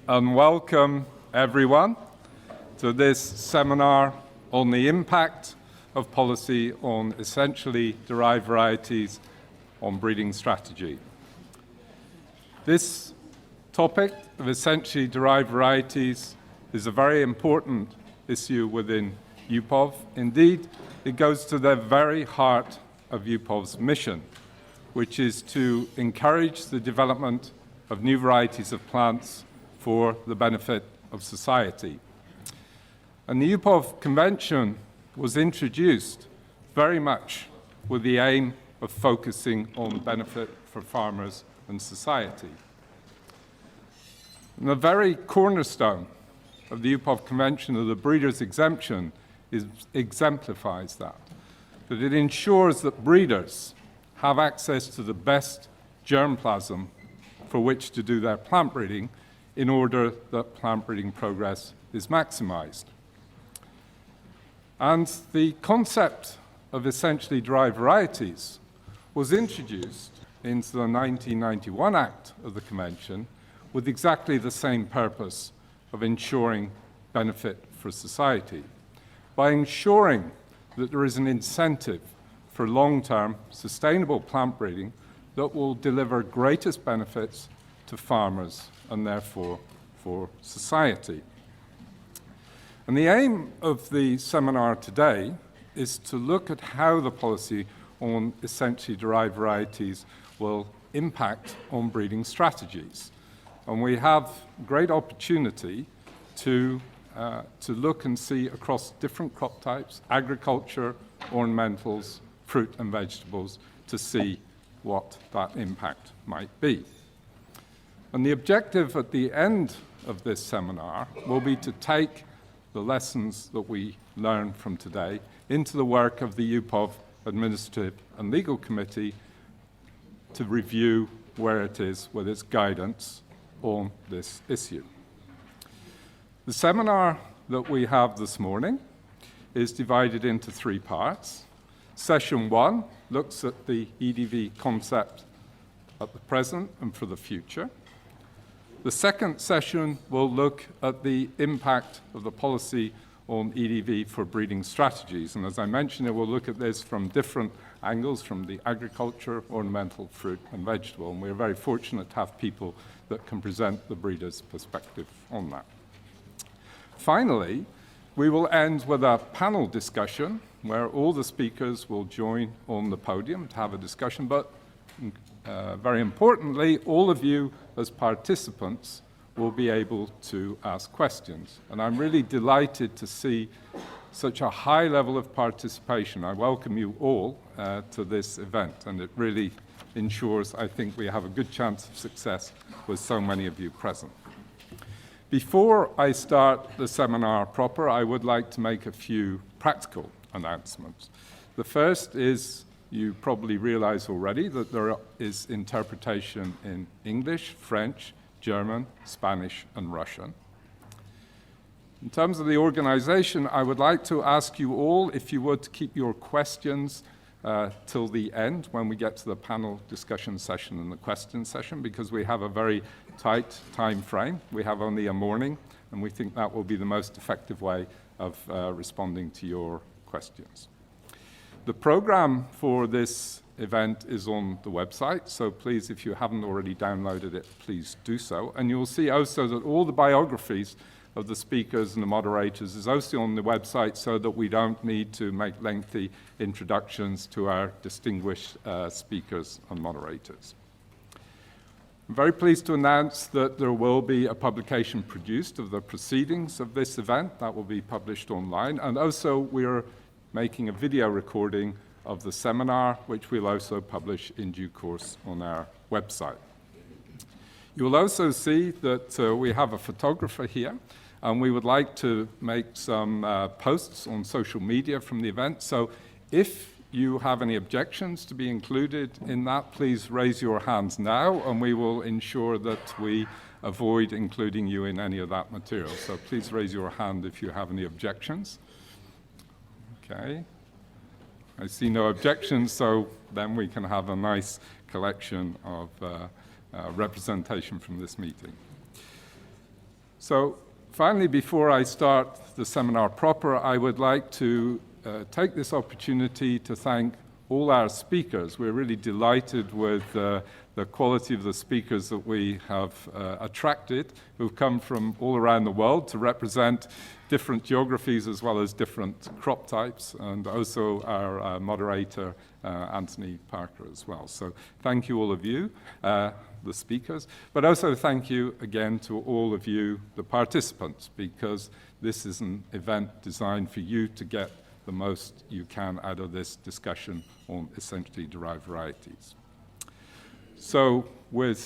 and welcome everyone to this seminar on the impact of policy on essentially derived varieties on breeding strategy. This topic of essentially derived varieties is a very important issue within UPOV. Indeed, it goes to the very heart of UPOV's mission, which is to encourage the development of new varieties of plants for the benefit of society. And the UPOV Convention was introduced very much with the aim of focusing on benefit for farmers and society. And the very cornerstone of the UPOV Convention of the breeder's exemption exemplifies that it ensures that breeders have access to the best germplasm for which to do their plant breeding in order that plant breeding progress is maximized. And the concept of essentially derived varieties was introduced into the 1991 Act of the Convention with exactly the same purpose of ensuring benefit for society, by ensuring that there is an incentive for long-term sustainable plant breeding that will deliver greatest benefits to farmers and therefore for society. And the aim of the seminar today is to look at how the policy on essentially derived varieties will impact on breeding strategies. And we have great opportunity to look and see across different crop types, agriculture, ornamentals, fruit and vegetables, to see what that impact might be. And the objective at the end of this seminar will be to take the lessons that we learn from today into the work of the UPOV Administrative and Legal Committee to review where it is with its guidance on this issue. The seminar that we have this morning is divided into three parts. Session 1 looks at the EDV concept at the present and for the future. The second session will look at the impact of the policy on EDV for breeding strategies. And as I mentioned, it will look at this from different angles, from the agriculture, ornamental, fruit, and vegetable. And we're very fortunate to have people that can present the breeder's perspective on that. Finally, we will end with a panel discussion where all the speakers will join on the podium to have a discussion, but very importantly, all of you as participants will be able to ask questions. And I'm really delighted to see such a high level of participation. I welcome you all to this event, and it really ensures, I think, we have a good chance of success with so many of you present. Before I start the seminar proper, I would like to make a few practical announcements. The first is, you probably realize already that there is interpretation in English, French, German, Spanish, and Russian. In terms of the organization, I would like to ask you all if you would keep your questions till the end when we get to the panel discussion session and the question session, because we have a very tight time frame. We have only a morning, and we think that will be the most effective way of responding to your questions. The program for this event is on the website, so please, if you haven't already downloaded it, please do so. And you'll see also that all the biographies of the speakers and the moderators is also on the website, so that we don't need to make lengthy introductions to our distinguished speakers and moderators. I'm very pleased to announce that there will be a publication produced of the proceedings of this event that will be published online, and also we are making a video recording of the seminar, which we'll also publish in due course on our website. You will also see that we have a photographer here, and we would like to make some posts on social media from the event. So if you have any objections to be included in that, please raise your hands now, and we will ensure that we avoid including you in any of that material. So please raise your hand if you have any objections. Okay. I see no objections, so then we can have a nice collection of representation from this meeting. So finally, before I start the seminar proper, I would like to take this opportunity to thank all our speakers. We're really delighted with the quality of the speakers that we have attracted, who've come from all around the world to represent different geographies as well as different crop types, and also our moderator, Anthony Parker, as well. So thank you, all of you, the speakers, but also thank you again to all of you, the participants, because this is an event designed for you to get the most you can out of this discussion on essentially derived varieties. So with